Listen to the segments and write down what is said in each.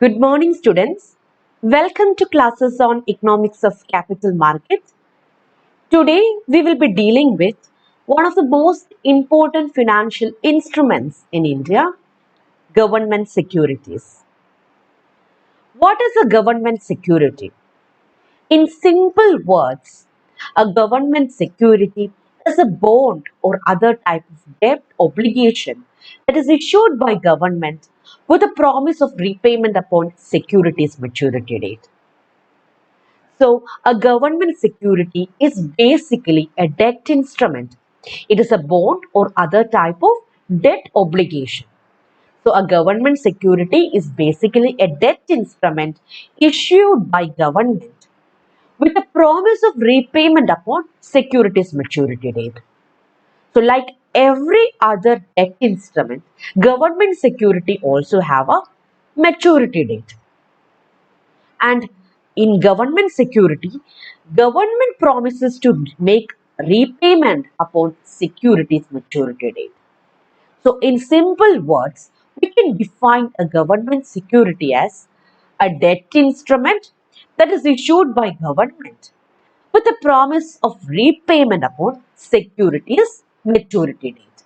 Good morning, students. Welcome to classes on economics of capital markets. Today, we will be dealing with one of the most important financial instruments in India, government securities. What is a government security? In simple words, a government security is a bond or other type of debt obligation that is issued by government with a promise of repayment upon security's maturity date. So, a government security is basically a debt instrument. It is a bond or other type of debt obligation. So, a government security is basically a debt instrument issued by government with a promise of repayment upon security's maturity date. So, like every other debt instrument, government security also have a maturity date. And in government security, government promises to make repayment upon security's maturity date. So, in simple words, we can define a government security as a debt instrument that is issued by government with a promise of repayment upon security's maturity date.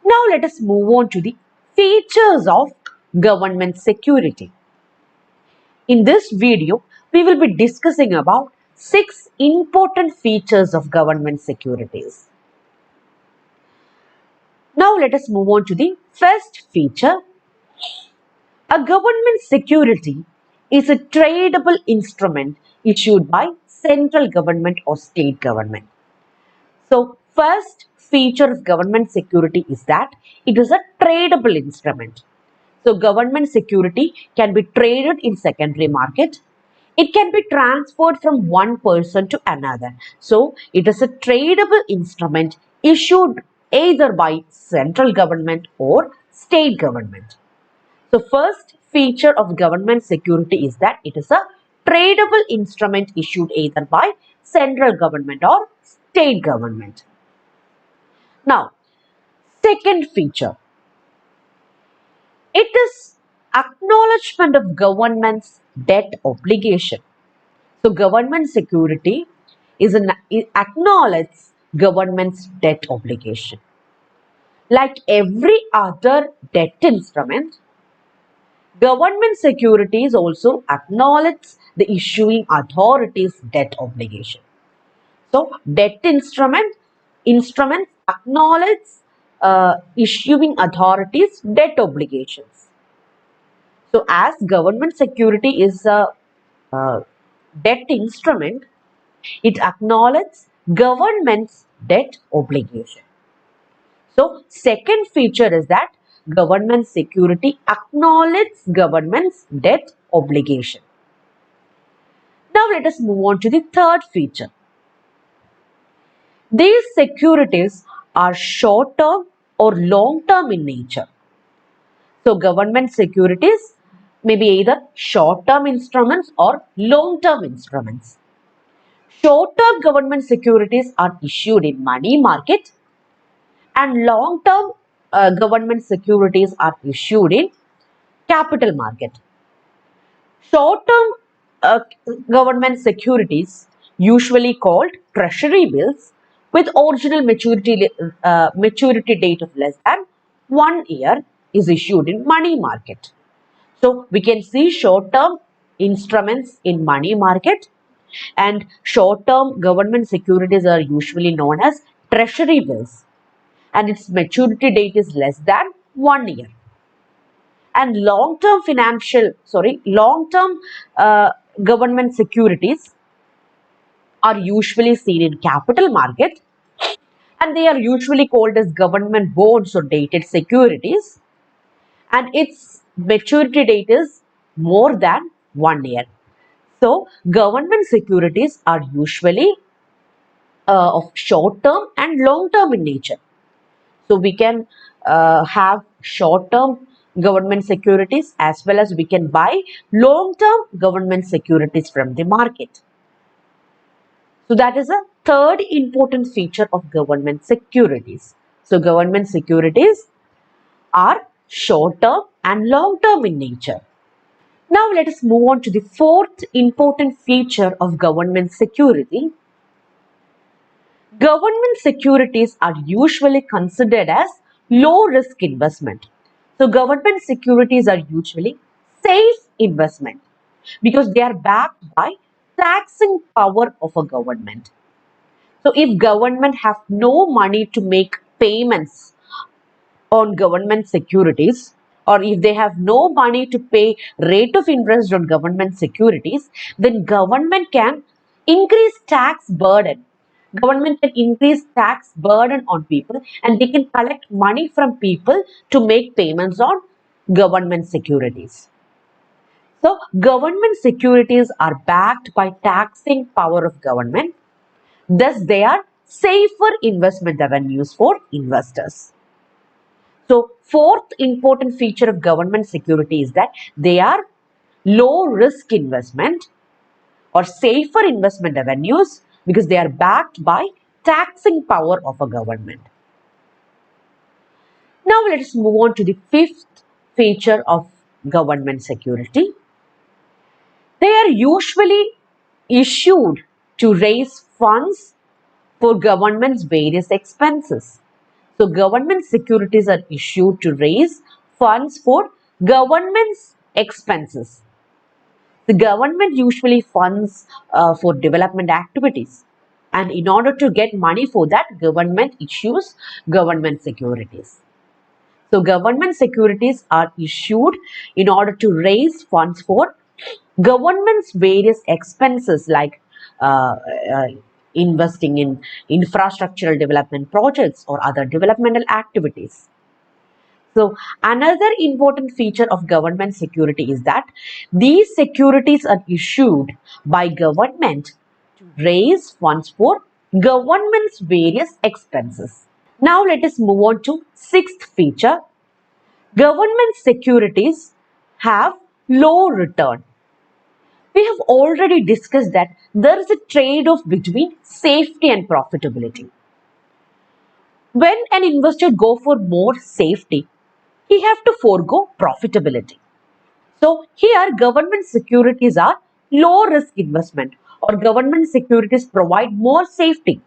Now, let us move on to the features of government security. In this video, we will be discussing about 6 important features of government securities. Now let us move on to the first feature. A government security is a tradable instrument issued by central government or state government. So first feature of government security is that it is a tradable instrument. So government security can be traded in secondary market. It can be transferred from one person to another. So it is a tradable instrument issued either by central government or state government. So first feature of government security is that it is a tradable instrument issued either by central government or state government. Now, second feature, it is acknowledgement of government's debt obligation. So government security it acknowledges government's debt obligation. Like every other debt instrument, government securities also acknowledge the issuing authority's debt obligation. So debt instruments acknowledge issuing authorities debt obligations. So as government security is a debt instrument, it acknowledges government's debt obligation. So second feature is that government security acknowledges government's debt obligation. Now let us move on to the third feature. These securities are short term or long term in nature. So government securities may be either short term instruments or long term instruments. Short-term government securities are issued in money market and long-term government securities are issued in capital market. Short-term uh, government securities, usually called treasury bills, with original maturity date of less than 1 year, is issued in money market. So we can see short-term instruments in money market, and short-term government securities are usually known as treasury bills, and its maturity date is less than 1 year. And long-term government securities are usually seen in capital market, and they are usually called as government bonds or dated securities, and its maturity date is more than 1 year. So government securities are usually of short term and long term in nature. So we can have short term government securities as well as we can buy long term government securities from the market. So that is a third important feature of government securities. So government securities are short-term and long-term in nature. Now let us move on to the fourth important feature of government security. Government securities are usually considered as low-risk investment. So government securities are usually safe investment because they are backed by taxing power of a government. So if government have no money to make payments on government securities, or if they have no money to pay rate of interest on government securities, then government can increase tax burden. Government can increase tax burden on people and they can collect money from people to make payments on government securities. So government securities are backed by taxing power of government. Thus, they are safer investment avenues for investors. So, fourth important feature of government security is that they are low risk investment or safer investment avenues because they are backed by taxing power of a government. Now, let us move on to the fifth feature of government security. They are usually issued to raise funds for government's various expenses. So government securities are issued to raise funds for government's expenses. The government usually funds for development activities. And in order to get money for that, government issues government securities. So government securities are issued in order to raise funds for government's various expenses like uh, uh, investing in infrastructural development projects or other developmental activities. So another important feature of government security is that these securities are issued by government to raise funds for government's various expenses. Now let us move on to sixth feature. Government securities have low return. We have already discussed that there is a trade-off between safety and profitability. When an investor go for more safety, he have to forego profitability. So here government securities are low risk investment or government securities provide more safety.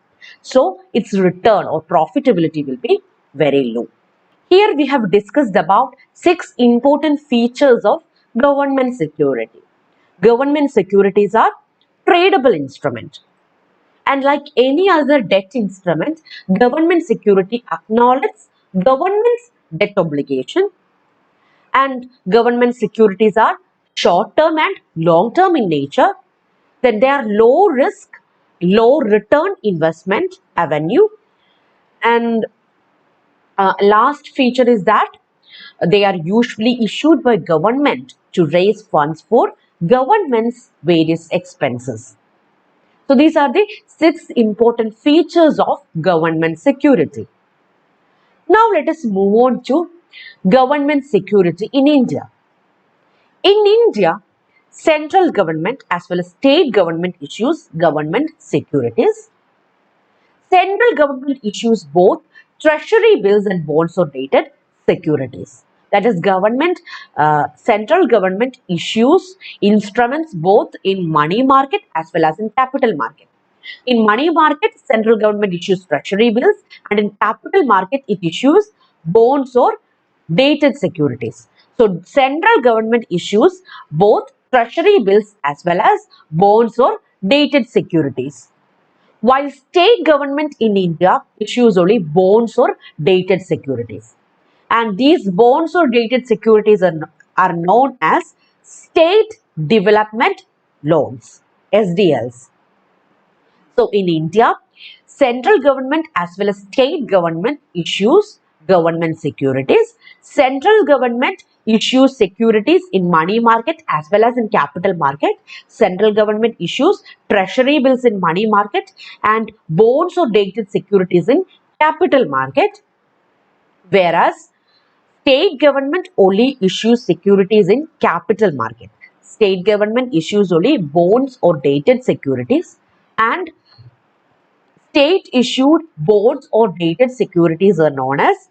So its return or profitability will be very low. Here we have discussed about 6 important features of government security. Government securities are tradable instrument. And like any other debt instrument, government security acknowledges government's debt obligation, and government securities are short term and long term in nature. Then they are low risk, low return investment avenue. And last feature is that they are usually issued by government to raise funds for government's various expenses. So these are the 6 important features of government security. Now let us move on to government security in India. In India, central government as well as state government issues government securities. Central government issues both treasury bills and bonds or dated securities. That is, central government issues instruments both in money market as well as in capital market. In money market, central government issues treasury bills, and in capital market, it issues bonds or dated securities. So, central government issues both treasury bills as well as bonds or dated securities, while state government in India issues only bonds or dated securities. And these bonds or dated securities are known as state development loans, SDLs. So in India, central government as well as state government issues government securities. Central government issues securities in money market as well as in capital market. Central government issues treasury bills in money market and bonds or dated securities in capital market. Whereas state government only issues securities in capital market. State government issues only bonds or dated securities, and state issued bonds or dated securities are known as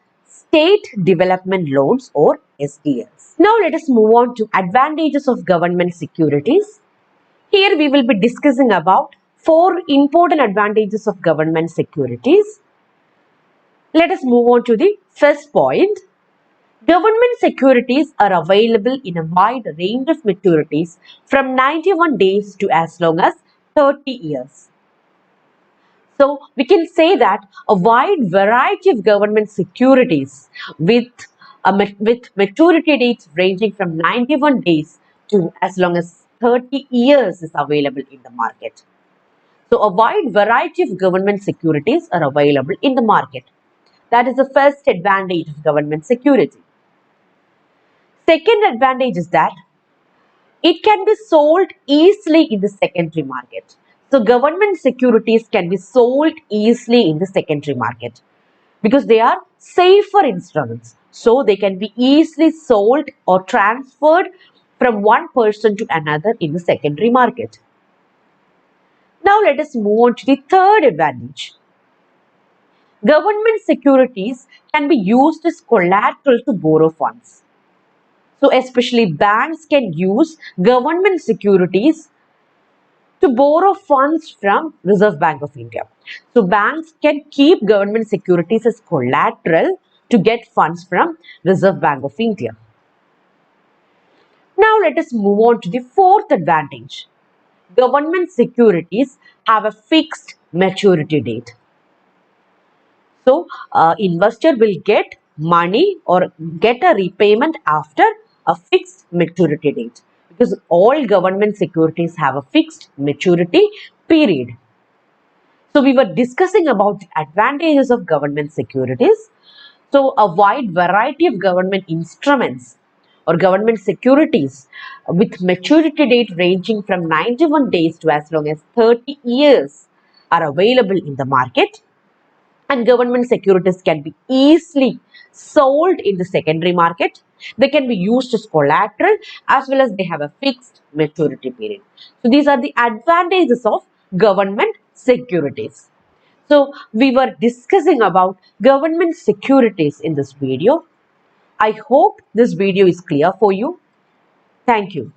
state development loans or SDLs. Now let us move on to advantages of government securities. Here we will be discussing about 4 important advantages of government securities. Let us move on to the first point. Government securities are available in a wide range of maturities from 91 days to as long as 30 years. So we can say that a wide variety of government securities with maturity dates ranging from 91 days to as long as 30 years is available in the market. So a wide variety of government securities are available in the market. That is the first advantage of government security. Second advantage is that it can be sold easily in the secondary market. So government securities can be sold easily in the secondary market because they are safer instruments. So they can be easily sold or transferred from one person to another in the secondary market. Now let us move on to the third advantage. Government securities can be used as collateral to borrow funds. So especially banks can use government securities to borrow funds from Reserve Bank of India. So banks can keep government securities as collateral to get funds from Reserve Bank of India. Now let us move on to the fourth advantage. Government securities have a fixed maturity date. So investor will get money or get a repayment after a fixed maturity date because all government securities have a fixed maturity period. So we were discussing about the advantages of government securities. So a wide variety of government instruments or government securities with maturity date ranging from 91 days to as long as 30 years are available in the market, and government securities can be easily sold in the secondary market. They can be used as collateral as well as they have a fixed maturity period. So these are the advantages of government securities. So we were discussing about government securities in this video. I hope this video is clear for you. Thank you.